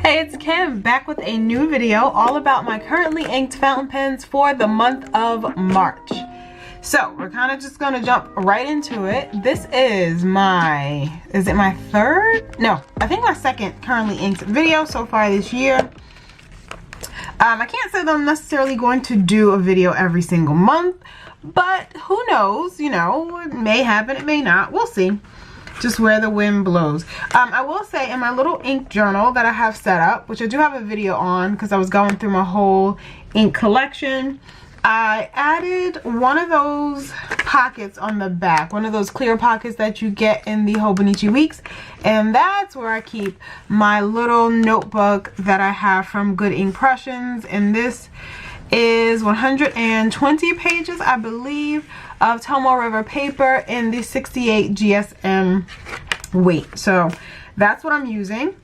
Hey, it's Kim back with a new video all about my currently inked fountain pens for the month of March. So we're kind of just gonna jump right into it. This is my, is it my third? No, I think my second currently inked video so far this year. I can't say that I'm necessarily going to do a video every single month, but who knows, you know, it may happen, it may not, we'll see. Just where the wind blows. I will say in my little ink journal that I have set up, which I do have a video on because I was going through my whole ink collection, I added one of those pockets on the back, one of those clear pockets that you get in the Hobonichi Weeks, and that's where I keep my little notebook that I have from Good Inkpressions, and this is 120 pages, I believe, of Tomo River paper in the 68 GSM weight. So that's what I'm using.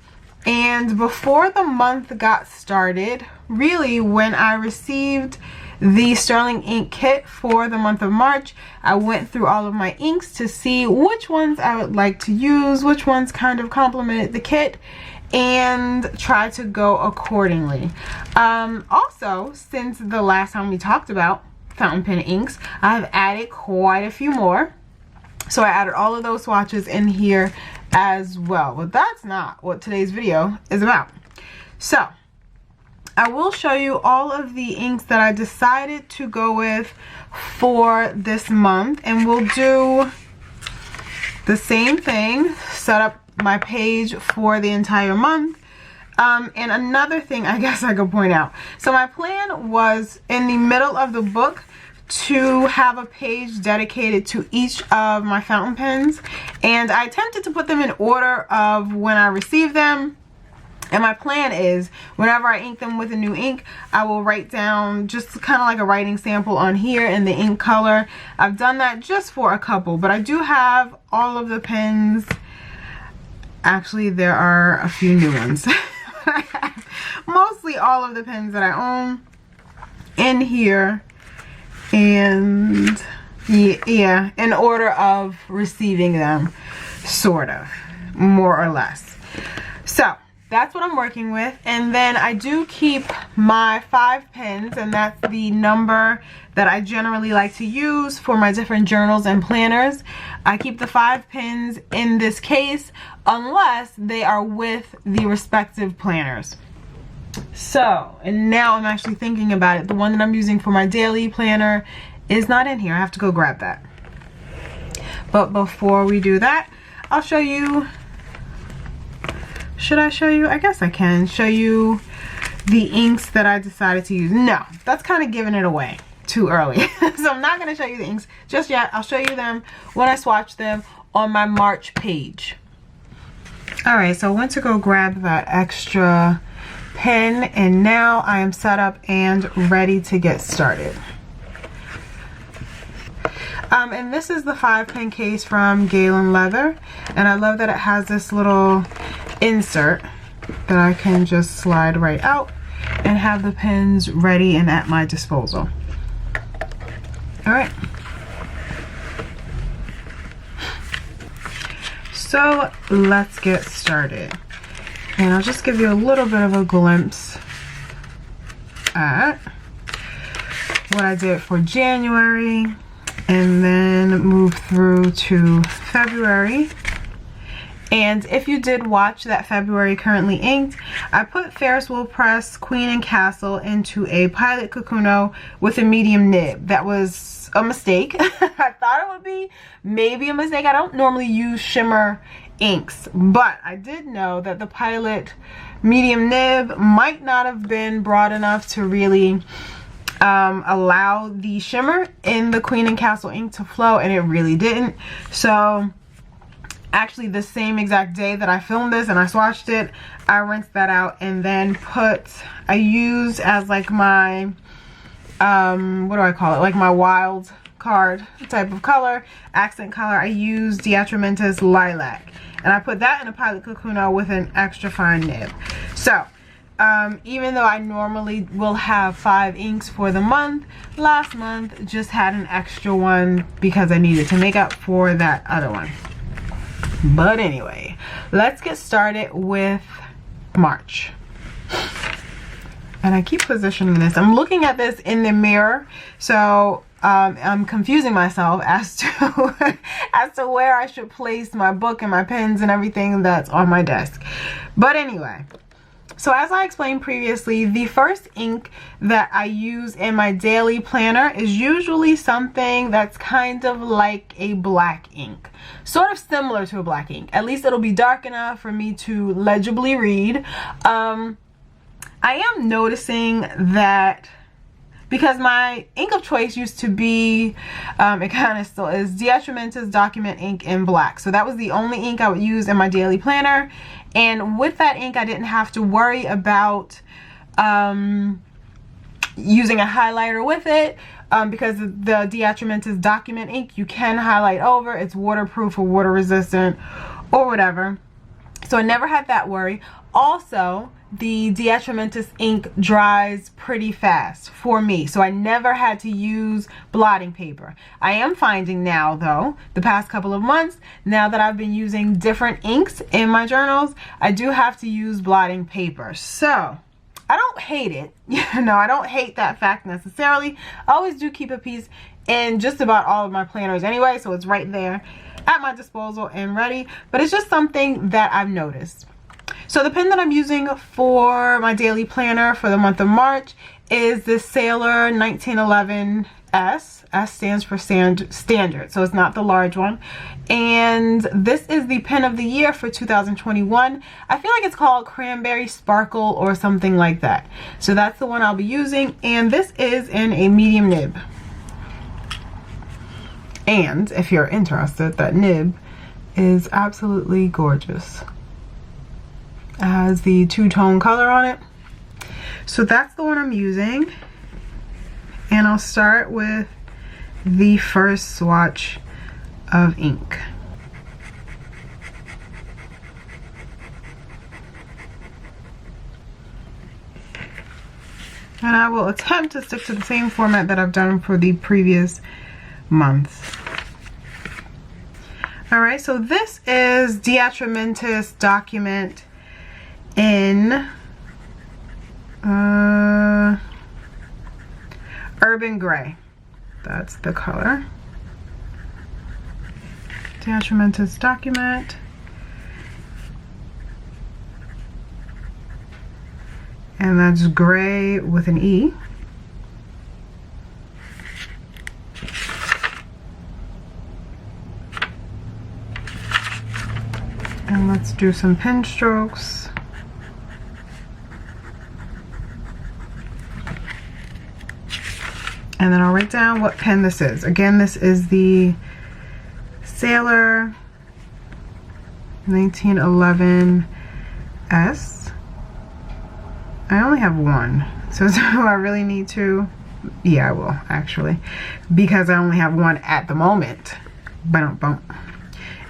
And before the month got started, really when I received the Sterling ink kit for the month of March, I went through all of my inks to see which ones I would like to use, which ones kind of complemented the kit, and try to go accordingly. Also, since the last time we talked about fountain pen inks, I have added quite a few more. So I added all of those swatches in here as well. But that's not what today's video is about. So I will show you all of the inks that I decided to go with for this month, and we'll do the same thing, set up my page for the entire month. And another thing I guess I could point out, so my plan was in the middle of the book to have a page dedicated to each of my fountain pens, and I attempted to put them in order of when I received them. And my plan is whenever I ink them with a new ink, I will write down just kind of like a writing sample on here in the ink color. I've done that just for a couple, but I do have all of the pens. Actually, there are a few new ones. Mostly all of the pens that I own in here, and yeah, in order of receiving them, sort of, more or less. So that's what I'm working with. And then I do keep my 5 pens, and that's the number that I generally like to use for my different journals and planners. I keep the 5 pens in this case unless they are with the respective planners. So, and now I'm actually thinking about it, the one that I'm using for my daily planner is not in here. I have to go grab that. But before we do that, I'll show you, should I show you? I guess I can show you the inks that I decided to use. No, that's kind of giving it away too early. So I'm not going to show you the inks just yet. I'll show you them when I swatch them on my March page. Alright, so I went to go grab that extra pen, and now I am set up and ready to get started. And this is the 5 pen case from Galen Leather, and I love that it has this little insert that I can just slide right out and have the pens ready and at my disposal. Alright, so let's get started, and I'll just give you a little bit of a glimpse at what I did for January, and then move through to February. And if you did watch that February currently inked, I put Ferris Wheel Press Queen and Castle into a Pilot Kakuno with a medium nib. That was a mistake. I thought it would be maybe a mistake. I don't normally use shimmer inks, but I did know that the Pilot medium nib might not have been broad enough to really allow the shimmer in the Queen and Castle ink to flow, and it really didn't. So actually the same exact day that I filmed this and I swatched it, I rinsed that out, and then I used as like my what do I call it, like my wild card type of color, accent color, I used Diatramentus Lilac, and I put that in a Pilot Kakuno with an extra fine nib. So even though I normally will have 5 inks for the month, last month just had an extra one because I needed to make up for that other one. But anyway, let's get started with March. And I keep positioning this. I'm looking at this in the mirror, so I'm confusing myself as to as to where I should place my book and my pens and everything that's on my desk. But anyway, so as I explained previously, the first ink that I use in my daily planner is usually something that's kind of like a black ink, sort of similar to a black ink. At least it'll be dark enough for me to legibly read. I am noticing that because my ink of choice used to be, it kind of still is, Diatramentis document ink in black. So that was the only ink I would use in my daily planner. And with that ink, I didn't have to worry about using a highlighter with it, because the Diatramentis document ink, you can highlight over. It's waterproof or water resistant or whatever. So I never had that worry. Also, the Diatramentis ink dries pretty fast for me, so I never had to use blotting paper. I am finding now, though, the past couple of months, now that I've been using different inks in my journals, I do have to use blotting paper. So I don't hate it. I don't hate that fact necessarily. I always do keep a piece in just about all of my planners anyway, so it's right there at my disposal and ready. But it's just something that I've noticed. So the pen that I'm using for my daily planner for the month of March is the Sailor 1911 S. S stands for standard, so it's not the large one. And this is the pen of the year for 2021. I feel like it's called Cranberry Sparkle or something like that. So that's the one I'll be using, and this is in a medium nib. And if you're interested, that nib is absolutely gorgeous. It has the two-tone color on it. So that's the one I'm using. And I'll start with the first swatch of ink. And I will attempt to stick to the same format that I've done for the previous months. Alright, so this is Diatramentis document in Urban Gray. That's the color. Diatramentis document. And that's gray with an E. And let's do some pen strokes. And then I'll write down what pen this is. Again, this is the Sailor 1911 S. I only have one, so do I really need to? Yeah, I will actually, because I only have one at the moment.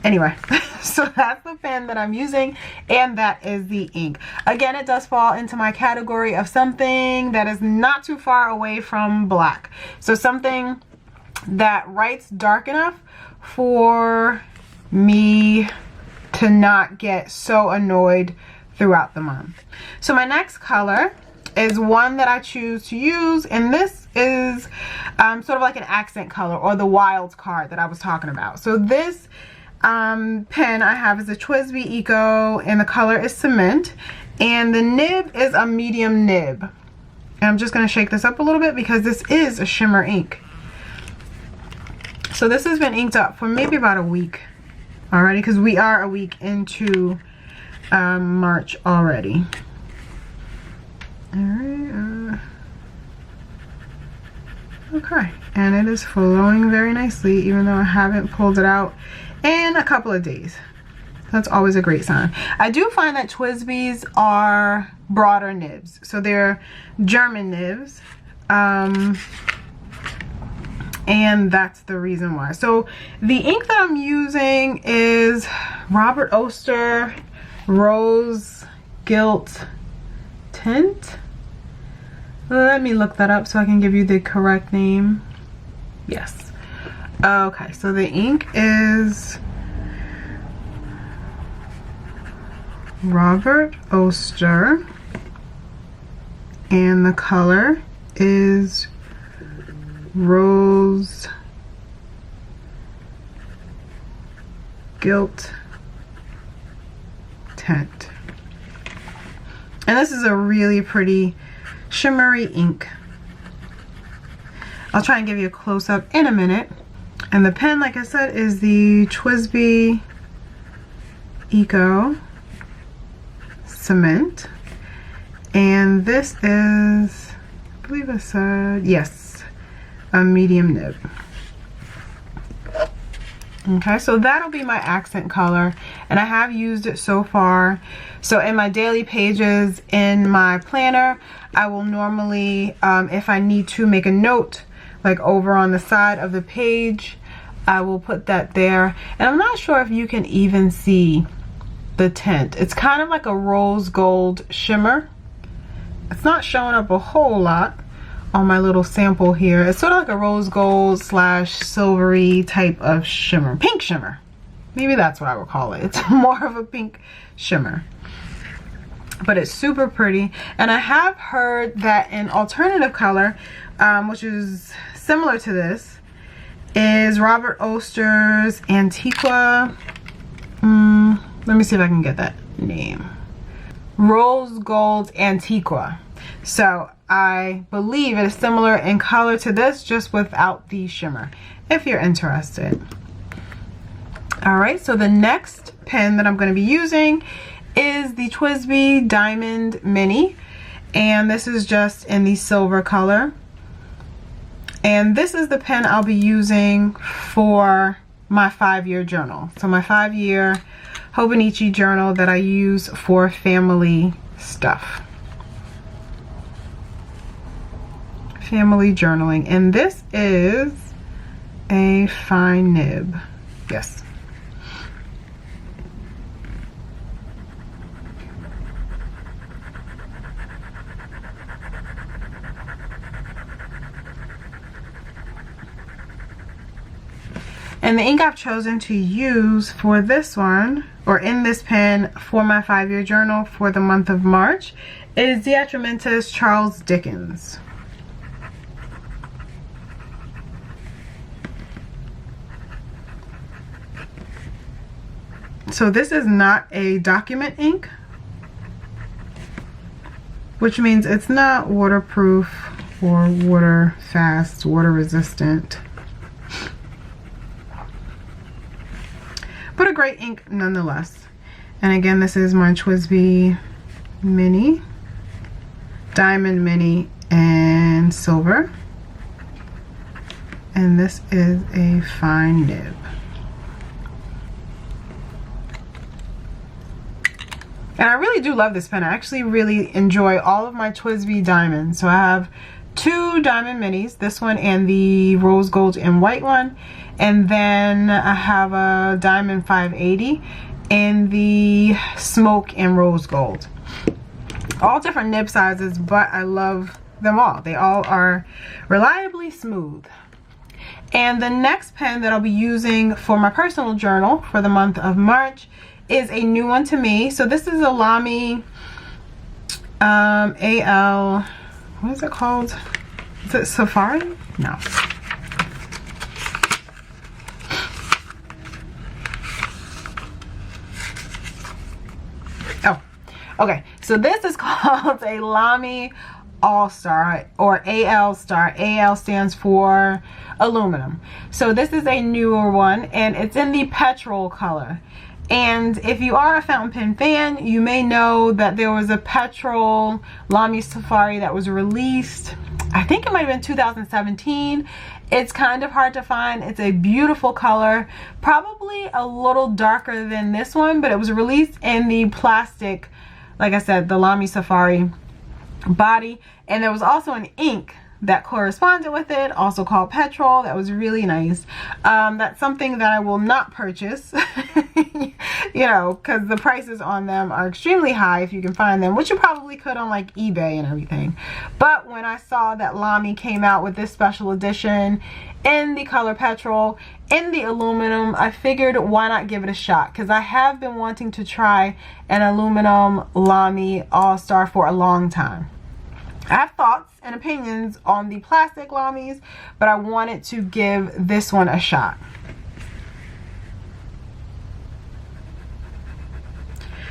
Anyway, so that's the pen that I'm using, and that is the ink. Again, it does fall into my category of something that is not too far away from black. So something that writes dark enough for me to not get so annoyed throughout the month. So my next color is one that I choose to use, and this is sort of like an accent color, or the wild card that I was talking about. So this pen I have is a Twisby Eco, and the color is cement, and the nib is a medium nib. And I'm just going to shake this up a little bit because this is a shimmer ink. So this has been inked up for maybe about a week already, because we are a week into March already. Alright, okay, and it is flowing very nicely, even though I haven't pulled it out in a couple of days. That's always a great sign. I do find that Twisby's are broader nibs, so they're German nibs, and that's the reason why. So the ink that I'm using is Robert Oster Rose Gilt Tint. Let me look that up so I can give you the correct name. Yes. Okay, so the ink is Robert Oster and the color is Rose Gilt Tint. And this is a really pretty shimmery ink. I'll try and give you a close-up in a minute. And the pen, like I said, is the Twisby Eco Cement. And this is, I believe I said, yes, a medium nib. Okay, so that'll be my accent color, and I have used it so far. So in my daily pages in my planner, I will normally, if I need to, make a note like over on the side of the page. I will put that there, and I'm not sure if you can even see the tint. It's kind of like a rose gold shimmer. It's not showing up a whole lot on my little sample here. It's sort of like a rose gold slash silvery type of shimmer, pink shimmer. Maybe that's what I would call it. It's more of a pink shimmer, but it's super pretty. And I have heard that an alternative color, which is similar to this, is Robert Oster's Antiqua. Let me see if I can get that name. Rose Gold Antiqua. So I believe it is similar in color to this, just without the shimmer, if you're interested. All right, so the next pen that I'm going to be using is the Twisby Diamond Mini, and this is just in the silver color. And this is the pen I'll be using for my 5-year journal. So my 5-year Hobonichi journal that I use for family stuff. Family journaling, and this is a fine nib. Yes. And the ink I've chosen to use for this one, or in this pen for my 5-year journal for the month of March, is the Atramentis Charles Dickens. So this is not a document ink, which means it's not waterproof or water fast, water resistant, but a great ink nonetheless. And again, this is my Twisby Mini, Diamond Mini, and silver. And this is a fine nib. And I really do love this pen. I actually really enjoy all of my Twisby diamonds. So I have 2 diamond minis, this one and the rose gold and white one. And then I have a diamond 580 in the smoke and rose gold. All different nib sizes, but I love them all. They all are reliably smooth. And the next pen that I'll be using for my personal journal for the month of March is a new one to me. So this is a Lamy AL, what is it called? Is it Safari? No. Oh, okay. So this is called a Lamy AllStar, or AllStar. AL stands for aluminum. So this is a newer one, and it's in the petrol color. And if you are a fountain pen fan, you may know that there was a petrol Lamy Safari that was released, I think it might have been 2017. It's kind of hard to find. It's a beautiful color, probably a little darker than this one, but it was released in the plastic, like I said, the Lamy Safari body. And there was also an ink that corresponded with it, also called petrol, that was really nice. That's something that I will not purchase, you know, because the prices on them are extremely high if you can find them, which you probably could on like eBay and everything. But when I saw that Lamy came out with this special edition in the color petrol, in the aluminum, I figured why not give it a shot, because I have been wanting to try an aluminum Lamy AllStar for a long time. I have thoughts and opinions on the plastic Lamys, but I wanted to give this one a shot.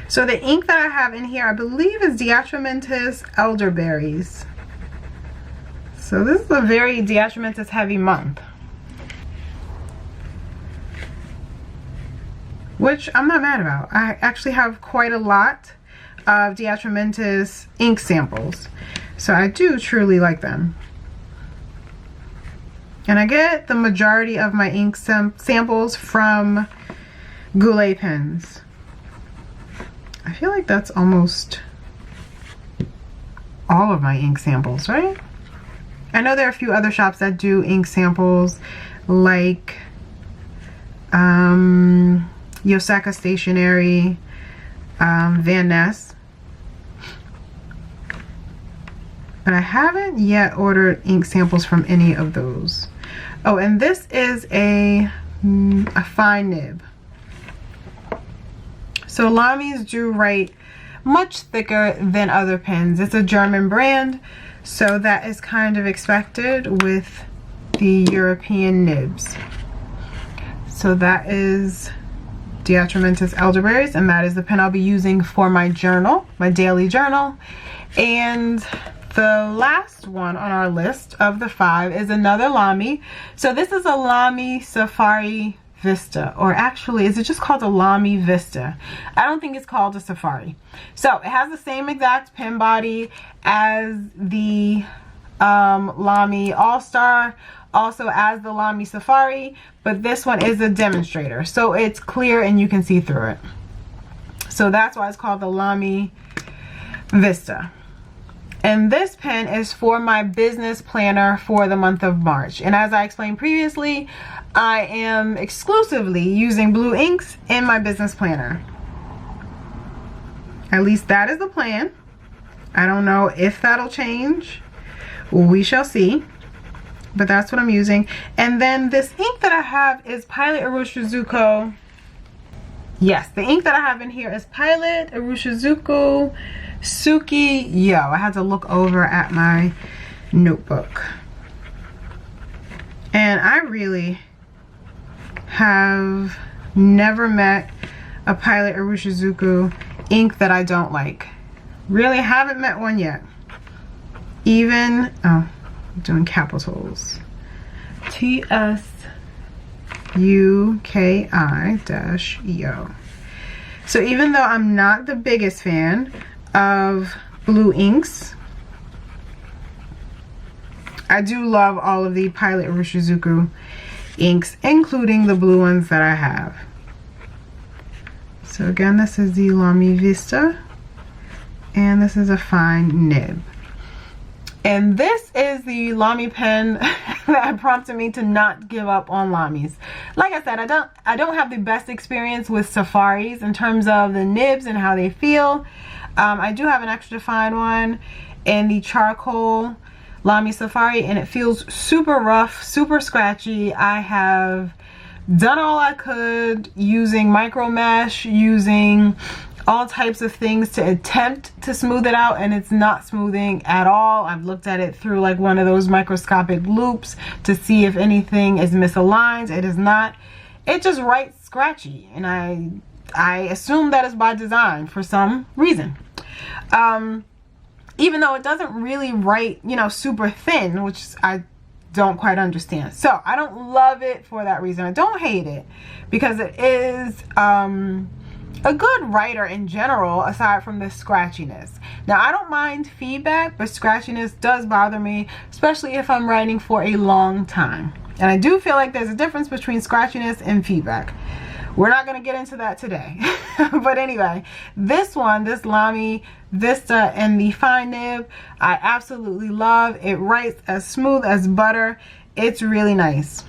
So the ink that I have in here, I believe, is Diatramentis elderberries. So this is a very Diatramentis heavy month, which I'm not mad about. I actually have quite a lot of Diatramentis ink samples, so I do truly like them. And I get the majority of my ink samples from Goulet pens. I feel like that's almost all of my ink samples, right? I know there are a few other shops that do ink samples, like Yosaka Stationery, Van Ness. But I haven't yet ordered ink samples from any of those. Oh, and this is a fine nib. So Lamys do write much thicker than other pens. It's a German brand, so that is kind of expected with the European nibs. So that is Diatramentis elderberries, and that is the pen I'll be using for my journal, my daily journal. And the last one on our list of the 5 is another Lamy. So this is a Lamy Safari Vista, or actually, is it just called a Lamy Vista? I don't think it's called a Safari. So it has the same exact pen body as the Lamy AllStar, also as the Lamy Safari, but this one is a demonstrator, so it's clear and you can see through it. So that's why it's called the Lamy Vista. And this pen is for my business planner for the month of March. And as I explained previously, I am exclusively using blue inks in my business planner. At least that is the plan. I don't know if that'll change. We shall see. But that's what I'm using. And then this ink that I have is Pilot Iroshizuku. Yes, the ink that I have in here is Pilot Iroshizuku Suki Yo. I had to look over at my notebook. And I really have never met a Pilot Iroshizuku ink that I don't like. Really haven't met one yet. Even, oh, I'm doing capitals. TSUKI-EO. So even though I'm not the biggest fan of blue inks, I do love all of the Pilot Iroshizuku inks, including the blue ones that I have. So again, this is the Lamy Vista, and this is a fine nib. And this is the Lamy pen that prompted me to not give up on Lamys. Like I said, I don't have the best experience with Safaris in terms of the nibs and how they feel. I do have an extra fine one in the charcoal Lamy Safari, and it feels super rough, super scratchy. I have done all I could using micro mesh, using all types of things to attempt to smooth it out, and it's not smoothing at all. I've looked at it through like one of those microscopic loupes to see if anything is misaligned. It is not. It just writes scratchy, and I assume that is by design for some reason. Even though it doesn't really write, you know, super thin, which I don't quite understand. So I don't love it for that reason. I don't hate it because it is a good writer in general, aside from the scratchiness. Now, I don't mind feedback, but scratchiness does bother me, especially if I'm writing for a long time. And I do feel like there's a difference between scratchiness and feedback. We're not going to get into that today. But anyway, this one, this Lamy Vista and the fine nib, I absolutely love. It writes as smooth as butter. It's really nice.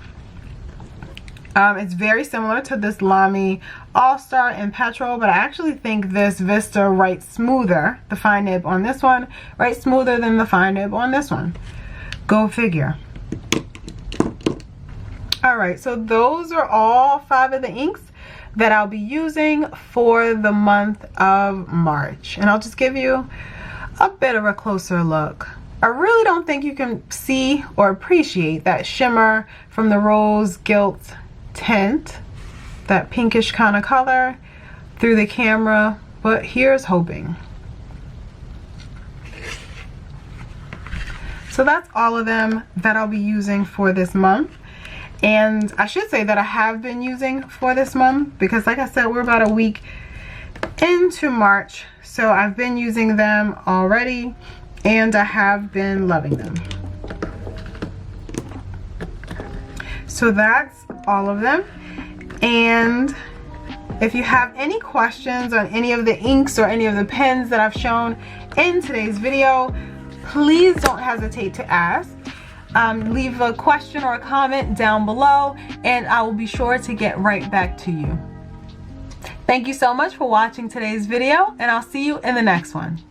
It's very similar to this Lamy AllStar and Petrol, but I actually think this Vista writes smoother. The fine nib on this one writes smoother than the fine nib on this one. Go figure. Alright, so those are all 5 of the inks that I'll be using for the month of March. And I'll just give you a bit of a closer look I really don't think you can see or appreciate that shimmer from the Rose Gilt tint, that pinkish kind of color through the camera, but here's hoping. So that's all of them that I'll be using for this month. And I should say that I have been using for this month because, like I said, we're about a week into March. So I've been using them already and I have been loving them. So that's all of them. And if you have any questions on any of the inks or any of the pens that I've shown in today's video, please don't hesitate to ask. Leave a question or a comment down below and I will be sure to get right back to you. Thank you so much for watching today's video and I'll see you in the next one.